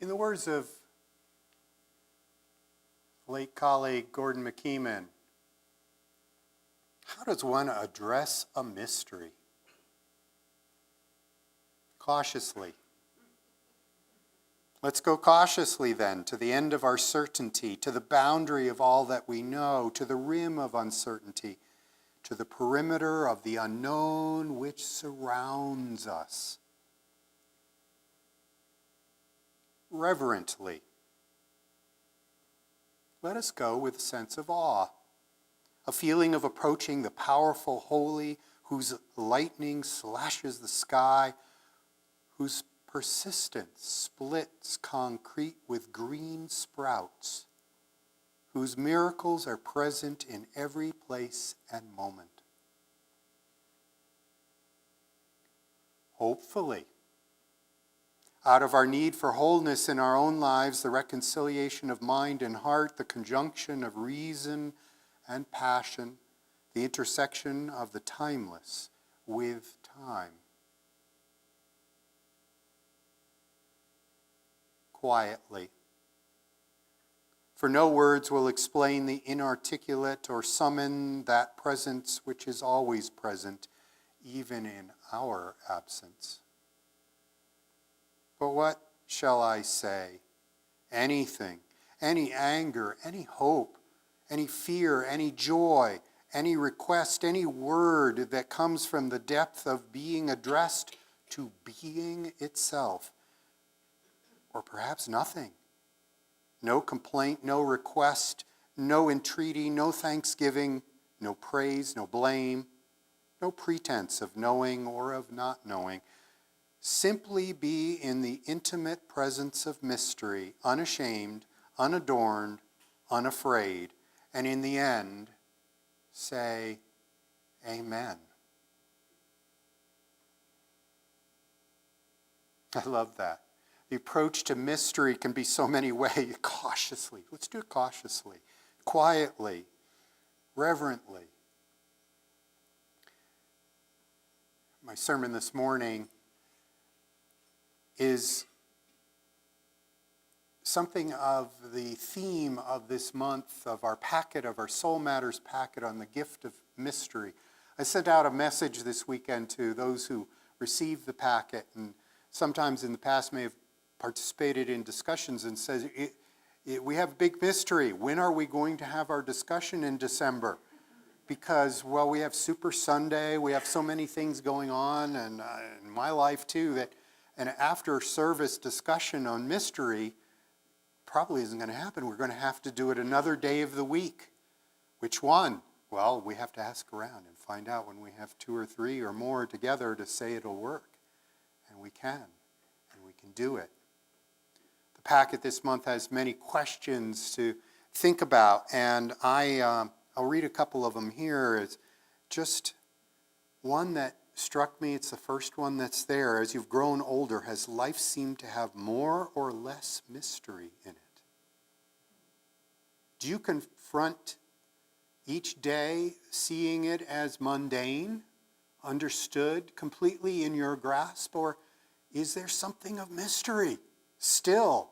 In the words of late colleague Gordon McKeeman, how does one address a mystery? Cautiously. Let's go cautiously then to the end of our certainty, to the boundary of all that we know, to the rim of uncertainty, to the perimeter of the unknown which surrounds us. Reverently. Let us go with a sense of awe, a feeling of approaching the powerful holy whose lightning slashes the sky, whose persistence splits concrete with green sprouts, whose miracles are present in every place and moment. Hopefully, out of our need for wholeness in our own lives, the reconciliation of mind and heart, the conjunction of reason and passion, the intersection of the timeless with time. Quietly. For no words will explain the inarticulate or summon that presence which is always present, even in our absence. But what shall I say? Anything, any anger, any hope, any fear, any joy, any request, any word that comes from the depth of being addressed to being itself. Or perhaps nothing. No complaint, no request, no entreaty, no thanksgiving, no praise, no blame, no pretense of knowing or of not knowing. Simply be in the intimate presence of mystery, unashamed, unadorned, unafraid, and in the end, say, Amen. I love that. The approach to mystery can be so many ways. Cautiously. Let's do it cautiously. Quietly. Reverently. My sermon this morning is something of the theme of this month of our packet, of our Soul Matters packet on the gift of mystery. I sent out a message this weekend to those who received the packet, and sometimes in the past may have participated in discussions, and says, we have a big mystery. When are we going to have our discussion in December? Because, well, we have Super Sunday, we have so many things going on, and in my life too, that an after-service discussion on mystery probably isn't going to happen. We're going to have to do it another day of the week. Which one? Well, we have to ask around and find out when we have 2 or 3 or more together to say it'll work. And we can do it. The packet this month has many questions to think about, and I'll read a couple of them here. It's just one that struck me. It's the first one that's there. As you've grown older, has life seemed to have more or less mystery in it? Do you confront each day seeing it as mundane, understood, completely in your grasp, or is there something of mystery still?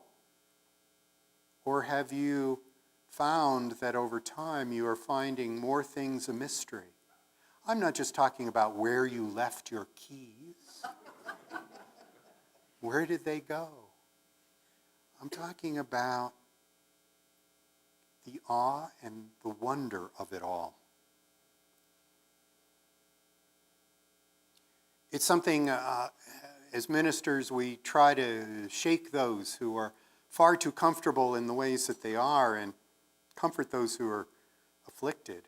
Or have you found that over time you are finding more things a mystery? I'm not just talking about where you left your keys. Where did they go? I'm talking about the awe and the wonder of it all. It's something, as ministers, we try to shake those who are far too comfortable in the ways that they are and comfort those who are afflicted.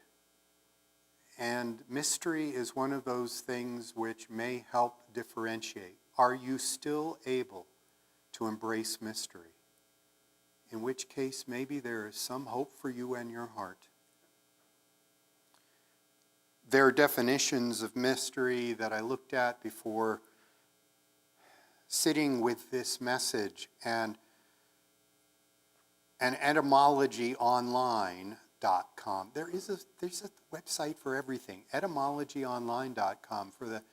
And mystery is one of those things which may help differentiate. Are you still able to embrace mystery? In which case, maybe there is some hope for you and your heart. There are definitions of mystery that I looked at before sitting with this message, and an etymologyonline.com. There's a website for everything, etymologyonline.com, for the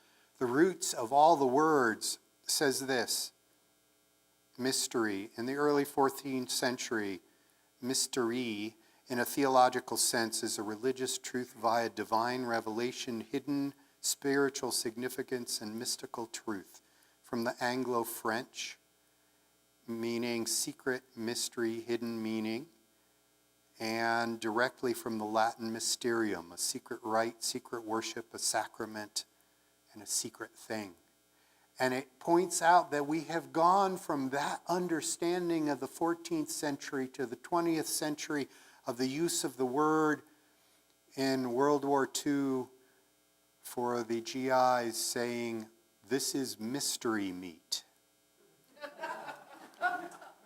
roots of all the words, says this: mystery. In the early 14th century, mystery, in a theological sense, is a religious truth via divine revelation, hidden spiritual significance, and mystical truth. From the Anglo-French, meaning secret, mystery, hidden meaning, and directly from the Latin mysterium, a secret rite, secret worship, a sacrament, and a secret thing. And it points out that we have gone from that understanding of the 14th century to the 20th century of the use of the word in World War II for the GIs saying, "This is mystery meat."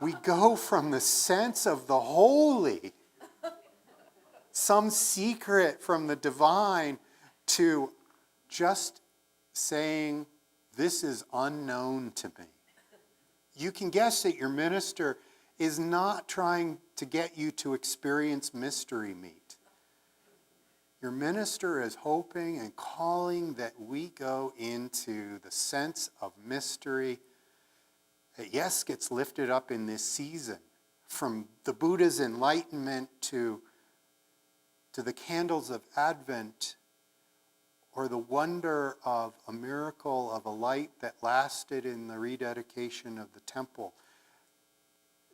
We go from the sense of the holy, some secret from the divine, to just saying, "This is unknown to me." You can guess that your minister is not trying to get you to experience mystery meat. Your minister is hoping and calling that we go into the sense of mystery that, yes, gets lifted up in this season, from the Buddha's enlightenment to the candles of Advent, or the wonder of a miracle of a light that lasted in the rededication of the temple,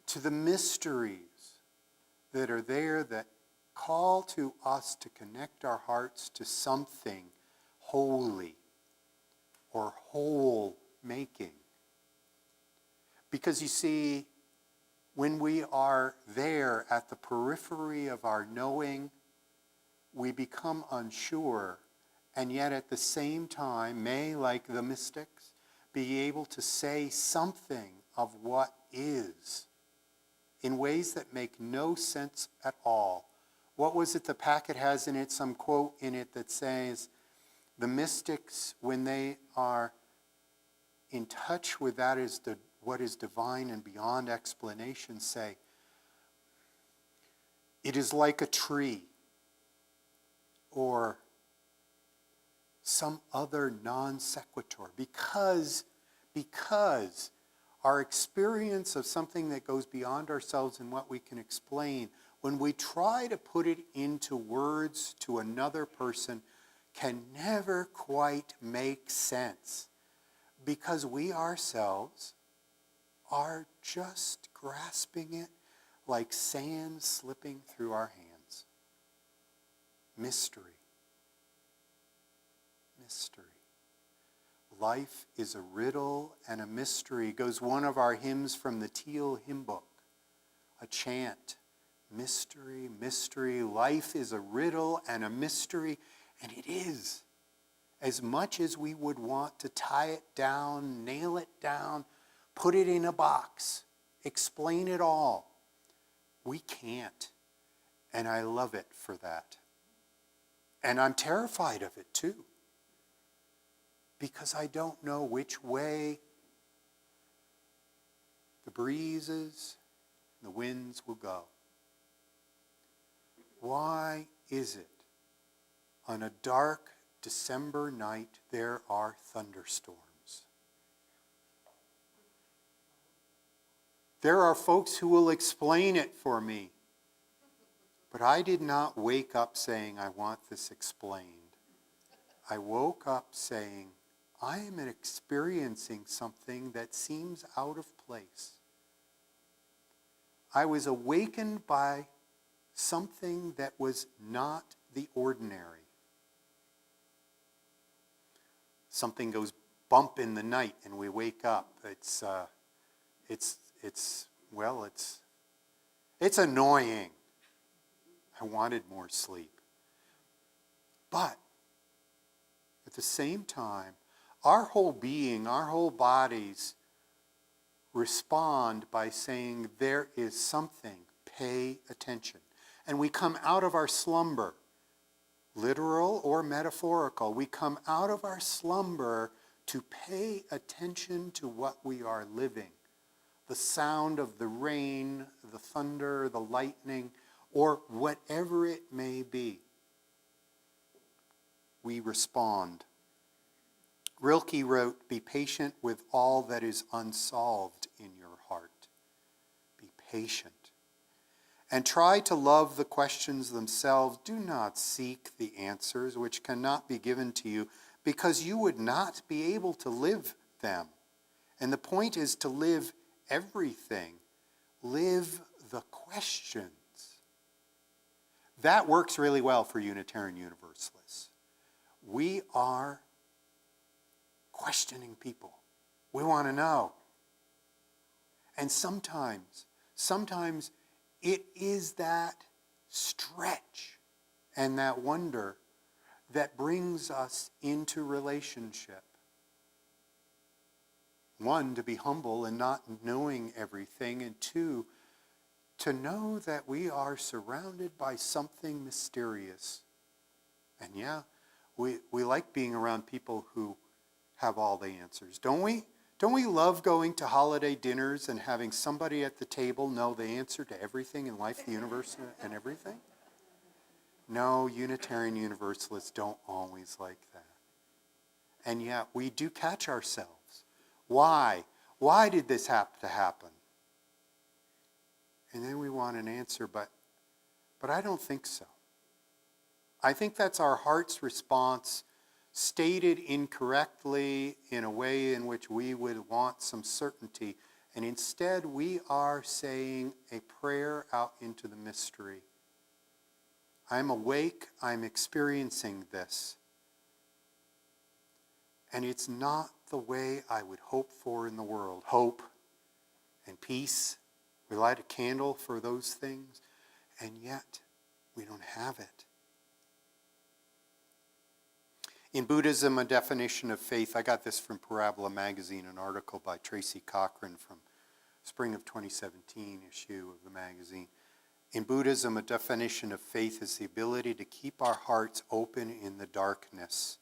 to the mysteries that are there that call to us to connect our hearts to something holy or whole making. Because you see, when we are there at the periphery of our knowing, we become unsure, and yet at the same time may, like the mystics, be able to say something of what is in ways that make no sense at all. What was it the packet has in it? Some quote in it that says, the mystics, when they are in touch with that is what is divine and beyond explanation, say, it is like a tree, or some other non sequitur, because our experience of something that goes beyond ourselves and what we can explain, when we try to put it into words to another person, can never quite make sense, because we ourselves are just grasping it like sand slipping through our hands. Mystery. Mystery. Life is a riddle and a mystery, goes one of our hymns from the Teal hymn book, a chant. Mystery, mystery, life is a riddle and a mystery, and it is. As much as we would want to tie it down, nail it down, put it in a box, explain it all, we can't. And I love it for that. And I'm terrified of it too, because I don't know which way the breezes, the winds will go. Why is it on a dark December night there are thunderstorms? There are folks who will explain it for me, but I did not wake up saying, I want this explained. I woke up saying, I am experiencing something that seems out of place. I was awakened by something that was not the ordinary. Something goes bump in the night and we wake up. It's annoying. I wanted more sleep. But at the same time, our whole being, our whole bodies respond by saying, there is something, pay attention. And we come out of our slumber, literal or metaphorical, we come out of our slumber to pay attention to what we are living. The sound of the rain, the thunder, the lightning, or whatever it may be. We respond. Rilke wrote, be patient with all that is unsolved in your heart. Be patient. And try to love the questions themselves. Do not seek the answers which cannot be given to you, because you would not be able to live them. And the point is to live everything. Live the questions. That works really well for Unitarian Universalists. We are questioning people. We want to know. And sometimes it is that stretch and that wonder that brings us into relationship. One, to be humble and not knowing everything, and two, to know that we are surrounded by something mysterious. And yeah, we like being around people who have all the answers, don't we? Don't we love going to holiday dinners and having somebody at the table know the answer to everything in life, the universe, and everything? No, Unitarian Universalists don't always like that. And yet we do catch ourselves. Why? Why did this have to happen? And then we want an answer, but I don't think so. I think that's our heart's response, stated incorrectly in a way in which we would want some certainty. And instead, we are saying a prayer out into the mystery. I'm awake, I'm experiencing this. And it's not the way I would hope for in the world. Hope and peace. We light a candle for those things, and yet we don't have it. In Buddhism, a definition of faith, I got this from Parabola Magazine, an article by Tracy Cochran from spring of 2017 issue of the magazine. In Buddhism, a definition of faith is the ability to keep our hearts open in the darkness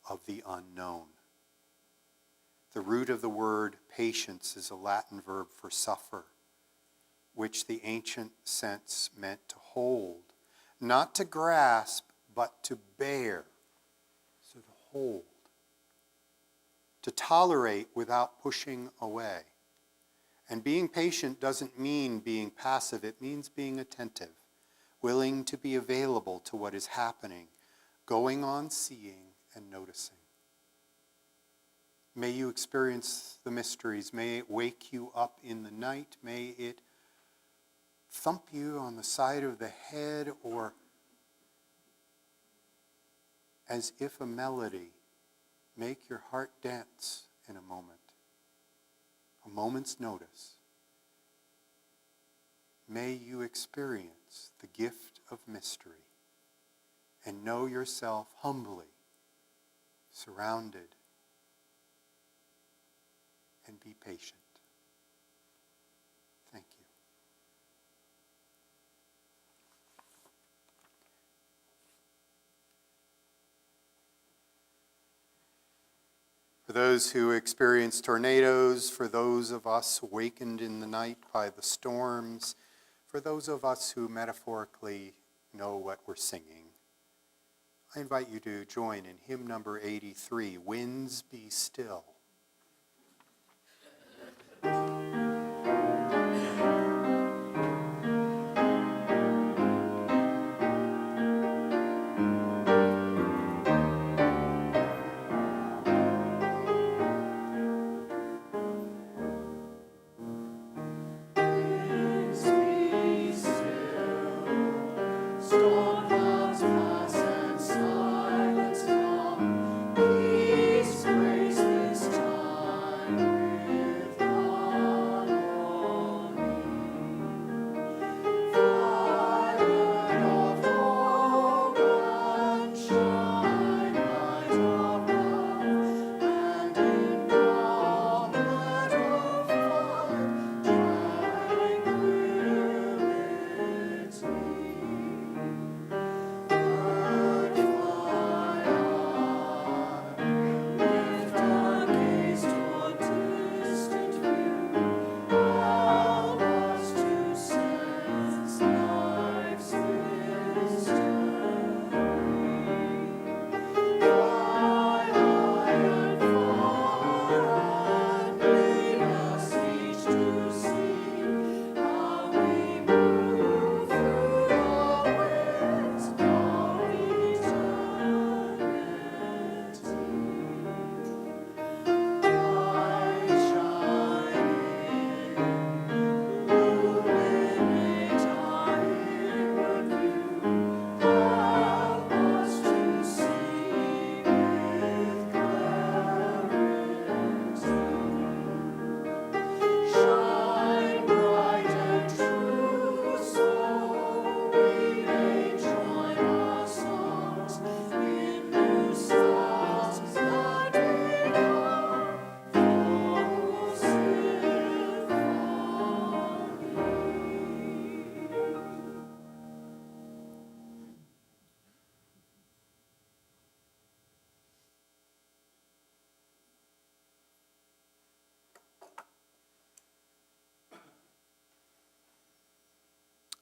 of the unknown. The root of the word patience is a Latin verb for suffer, which the ancient sense meant to hold, not to grasp, but to bear. So to hold. To tolerate without pushing away. And being patient doesn't mean being passive, it means being attentive, willing to be available to what is happening, going on seeing and noticing. May you experience the mysteries. May it wake you up in the night. May it thump you on the side of the head, or as if a melody, make your heart dance in a moment. A moment's notice. May you experience the gift of mystery and know yourself humbly surrounded, and be patient. Thank you. For those who experience tornadoes, for those of us awakened in the night by the storms, for those of us who metaphorically know what we're singing, I invite you to join in hymn number 83, Winds Be Still. Peace, grace, this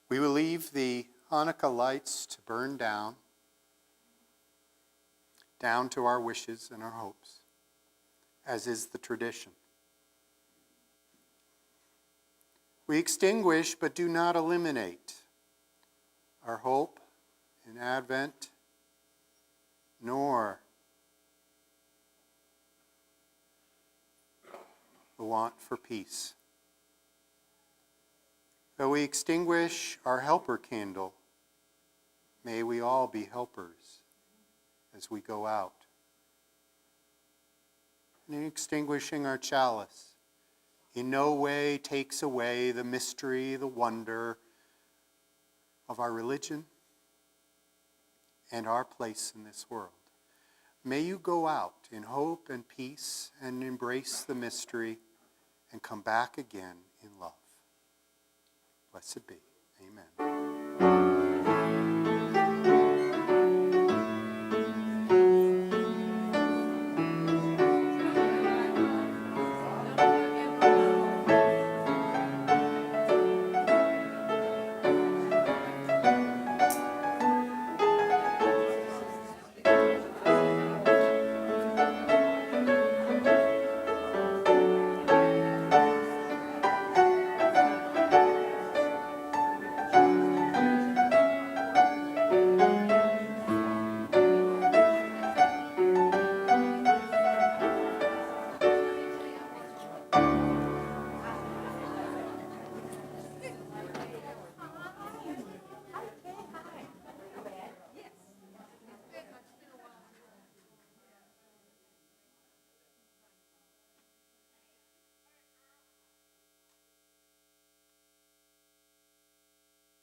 We will leave the Hanukkah lights to burn down to our wishes and our hopes, as is the tradition. We extinguish but do not eliminate our hope in Advent, nor the want for peace. Though we extinguish our helper candle, may we all be helpers as we go out. And in extinguishing our chalice, in no way takes away the mystery, the wonder of our religion and our place in this world. May you go out in hope and peace and embrace the mystery and come back again in love. Blessed be. Amen.